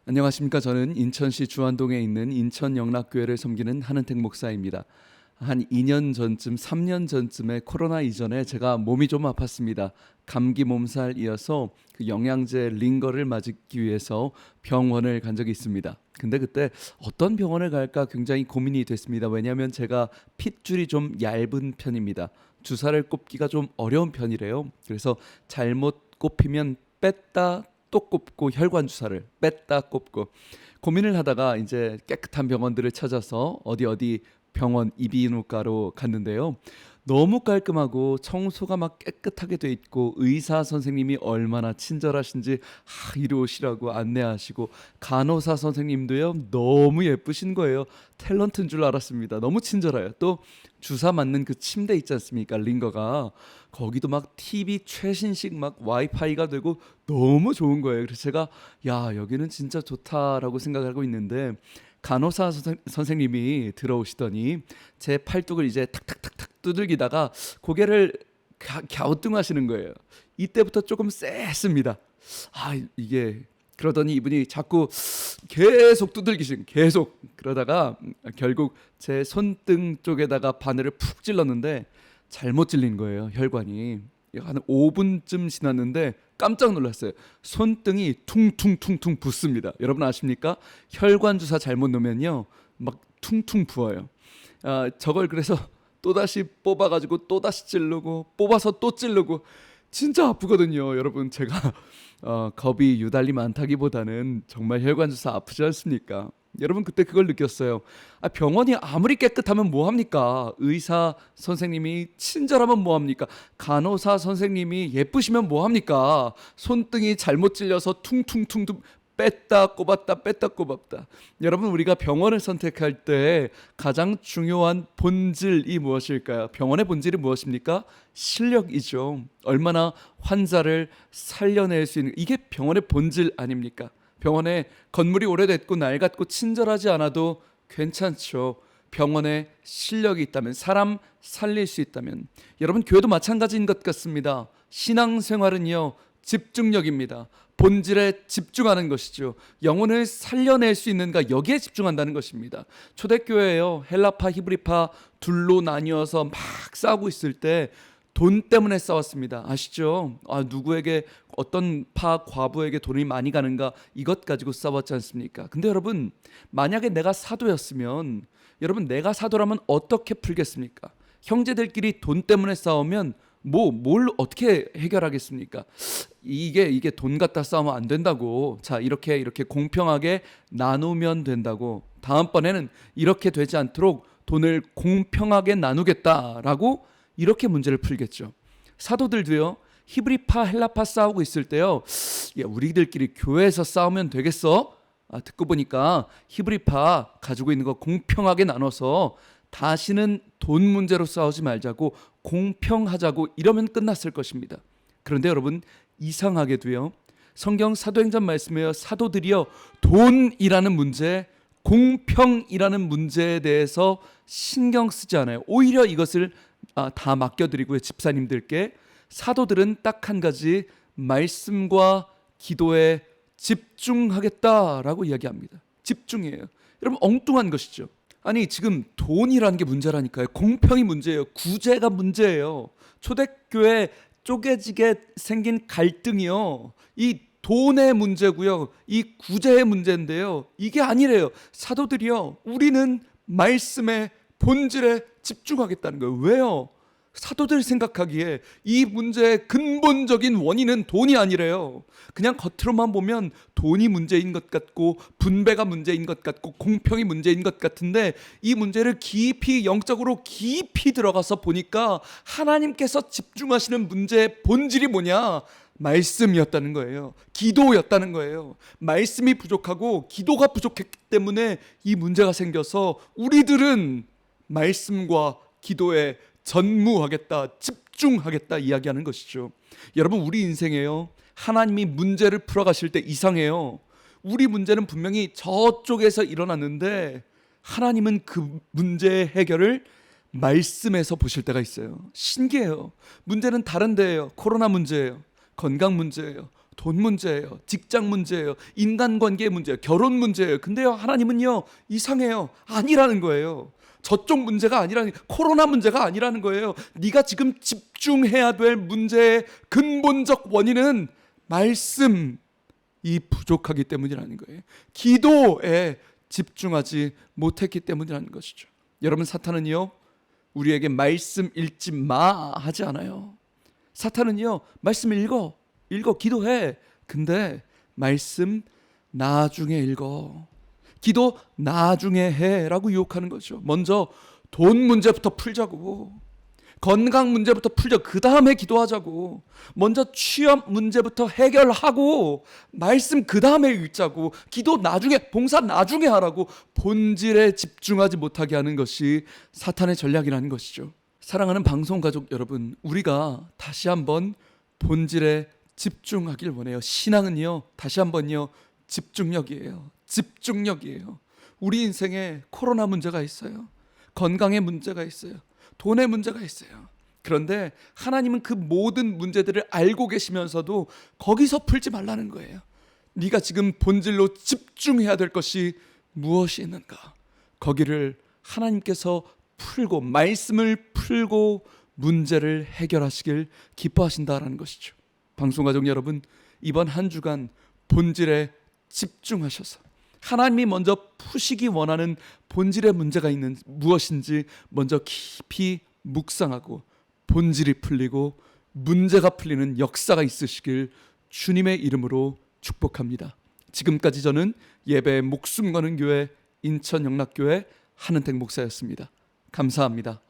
안녕하십니까. 저는 인천시 주안동에 있는 인천영락교회를 섬기는 한은택 목사입니다. 한 2년 전쯤, 3년 전쯤에 코로나 이전에 제가 몸이 좀 아팠습니다. 감기 몸살이어서 그 영양제 링거를 맞기 위해서 병원을 간 적이 있습니다. 근데 그때 어떤 병원을 갈까 굉장히 고민이 됐습니다. 왜냐하면 제가 핏줄이 좀 얇은 편입니다. 주사를 꼽기가 좀 어려운 편이래요. 그래서 잘못 꼽히면 뺐다 또 꼽고, 혈관 주사를 뺐다 꼽고 고민을 하다가 이제 깨끗한 병원들을 찾아서 어디 병원 이비인후과로 갔는데요. 너무 깔끔하고 청소가 막 깨끗하게 돼 있고 의사 선생님이 얼마나 친절하신지 이리 오시라고 안내하시고, 간호사 선생님도요 너무 예쁘신 거예요. 탤런트인 줄 알았습니다. 너무 친절해요. 또 주사 맞는 그 침대 있지 않습니까? 링거가 거기도 막 TV 최신식 막 와이파이가 되고 너무 좋은 거예요. 그래서 제가 야, 여기는 진짜 좋다라고 생각하고 있는데, 간호사 선생님이 들어오시더니 제 팔뚝을 이제 탁탁탁탁 두들기다가 고개를 갸우뚱하시는 거예요. 이때부터 조금 쎄했습니다. 이게 그러더니 이분이 자꾸 계속 두들기신, 계속 그러다가 결국 제 손등 쪽에다가 바늘을 푹 찔렀는데 잘못 찔린 거예요. 혈관이 한 5분쯤 지났는데 깜짝 놀랐어요. 손등이 퉁퉁퉁퉁 붓습니다. 여러분 아십니까? 혈관 주사 잘못 놓으면요 막 퉁퉁 부어요. 저걸 그래서 또다시 뽑아가지고 또다시 찌르고 뽑아서 또 찌르고 진짜 아프거든요. 여러분 제가 겁이 유달리 많다기보다는 정말 혈관 주사 아프지 않습니까? 여러분 그때 그걸 느꼈어요. 병원이 아무리 깨끗하면 뭐합니까? 의사 선생님이 친절하면 뭐합니까? 간호사 선생님이 예쁘시면 뭐합니까? 손등이 잘못 찔려서 퉁퉁퉁퉁 뺐다 꼽았다 뺐다 꼽았다. 여러분 우리가 병원을 선택할 때 가장 중요한 본질이 무엇일까요? 병원의 본질이 무엇입니까? 실력이죠. 얼마나 환자를 살려낼 수 있는, 이게 병원의 본질 아닙니까? 병원에 건물이 오래됐고 낡았고 친절하지 않아도 괜찮죠. 병원에 실력이 있다면, 사람 살릴 수 있다면. 여러분 교회도 마찬가지인 것 같습니다. 신앙생활은요 집중력입니다. 본질에 집중하는 것이죠. 영혼을 살려낼 수 있는가, 여기에 집중한다는 것입니다. 초대교회에요 헬라파 히브리파 둘로 나뉘어서 막 싸우고 있을 때 돈 때문에 싸웠습니다. 아시죠? 누구에게, 어떤 파 과부에게 돈이 많이 가는가, 이것 가지고 싸웠지 않습니까? 근데 여러분 만약에 내가 사도였으면, 여러분 내가 사도라면 어떻게 풀겠습니까? 형제들끼리 돈 때문에 싸우면 뭘 어떻게 해결하겠습니까? 이게 돈 갖다 싸우면 안 된다고. 자, 이렇게 공평하게 나누면 된다고. 다음번에는 이렇게 되지 않도록 돈을 공평하게 나누겠다라고, 이렇게 문제를 풀겠죠. 사도들도요 히브리파 헬라파 싸우고 있을 때요, 야, 우리들끼리 교회에서 싸우면 되겠어? 듣고 보니까 히브리파 가지고 있는 거 공평하게 나눠서 다시는 돈 문제로 싸우지 말자고, 공평하자고, 이러면 끝났을 것입니다. 그런데 여러분 이상하게도요 성경 사도행전 말씀에요 사도들이요 돈이라는 문제, 공평이라는 문제에 대해서 신경 쓰지 않아요. 오히려 이것을 다 맡겨드리고요 집사님들께. 사도들은 딱 한 가지, 말씀과 기도에 집중하겠다라고 이야기합니다. 집중이에요. 여러분 엉뚱한 것이죠. 지금 돈이라는 게 문제라니까요. 공평이 문제예요. 구제가 문제예요. 초대교회 쪼개지게 생긴 갈등이요 이 돈의 문제고요, 이 구제의 문제인데요, 이게 아니래요. 사도들이요 우리는 말씀의 본질에 집중하겠다는 거예요. 왜요? 사도들 생각하기에 이 문제의 근본적인 원인은 돈이 아니래요. 그냥 겉으로만 보면 돈이 문제인 것 같고, 분배가 문제인 것 같고, 공평이 문제인 것 같은데, 이 문제를 깊이, 영적으로 깊이 들어가서 보니까 하나님께서 집중하시는 문제의 본질이 뭐냐? 말씀이었다는 거예요. 기도였다는 거예요. 말씀이 부족하고 기도가 부족했기 때문에 이 문제가 생겨서 우리들은 말씀과 기도에 전무하겠다, 집중하겠다 이야기하는 것이죠. 여러분 우리 인생에요 하나님이 문제를 풀어가실 때 이상해요. 우리 문제는 분명히 저쪽에서 일어났는데 하나님은 그 문제의 해결을 말씀에서 보실 때가 있어요. 신기해요. 문제는 다른 데예요. 코로나 문제예요, 건강 문제예요, 돈 문제예요. 직장 문제예요. 인간관계 문제예요. 결혼 문제예요. 근데요, 하나님은요, 이상해요. 아니라는 거예요. 저쪽 문제가 아니라는, 코로나 문제가 아니라는 거예요. 네가 지금 집중해야 될 문제의 근본적 원인은 말씀이 부족하기 때문이라는 거예요. 기도에 집중하지 못했기 때문이라는 것이죠. 여러분, 사탄은요, 우리에게 말씀 읽지 마 하지 않아요. 사탄은요, 말씀 읽어 기도해. 근데 말씀 나중에 읽어, 기도 나중에 해라고 유혹하는 거죠. 먼저 돈 문제부터 풀자고, 건강 문제부터 풀자, 그 다음에 기도하자고, 먼저 취업 문제부터 해결하고 말씀 그 다음에 읽자고, 기도 나중에, 봉사 나중에 하라고 본질에 집중하지 못하게 하는 것이 사탄의 전략이라는 것이죠. 사랑하는 방송 가족 여러분, 우리가 다시 한번 본질에 집중하길 원해요. 신앙은요, 다시 한번요, 집중력이에요. 우리 인생에 코로나 문제가 있어요. 건강의 문제가 있어요. 돈의 문제가 있어요. 그런데 하나님은 그 모든 문제들을 알고 계시면서도 거기서 풀지 말라는 거예요. 네가 지금 본질로 집중해야 될 것이 무엇이 있는가? 거기를 하나님께서 풀고, 말씀을 풀고 문제를 해결하시길 기뻐하신다라는 것이죠. 방송가족 여러분, 이번 한 주간 본질에 집중하셔서 하나님이 먼저 푸시기 원하는 본질의 문제가 있는 무엇인지 먼저 깊이 묵상하고, 본질이 풀리고 문제가 풀리는 역사가 있으시길 주님의 이름으로 축복합니다. 지금까지 저는 예배에 목숨 거는 교회 인천영락교회 한은택 목사였습니다. 감사합니다.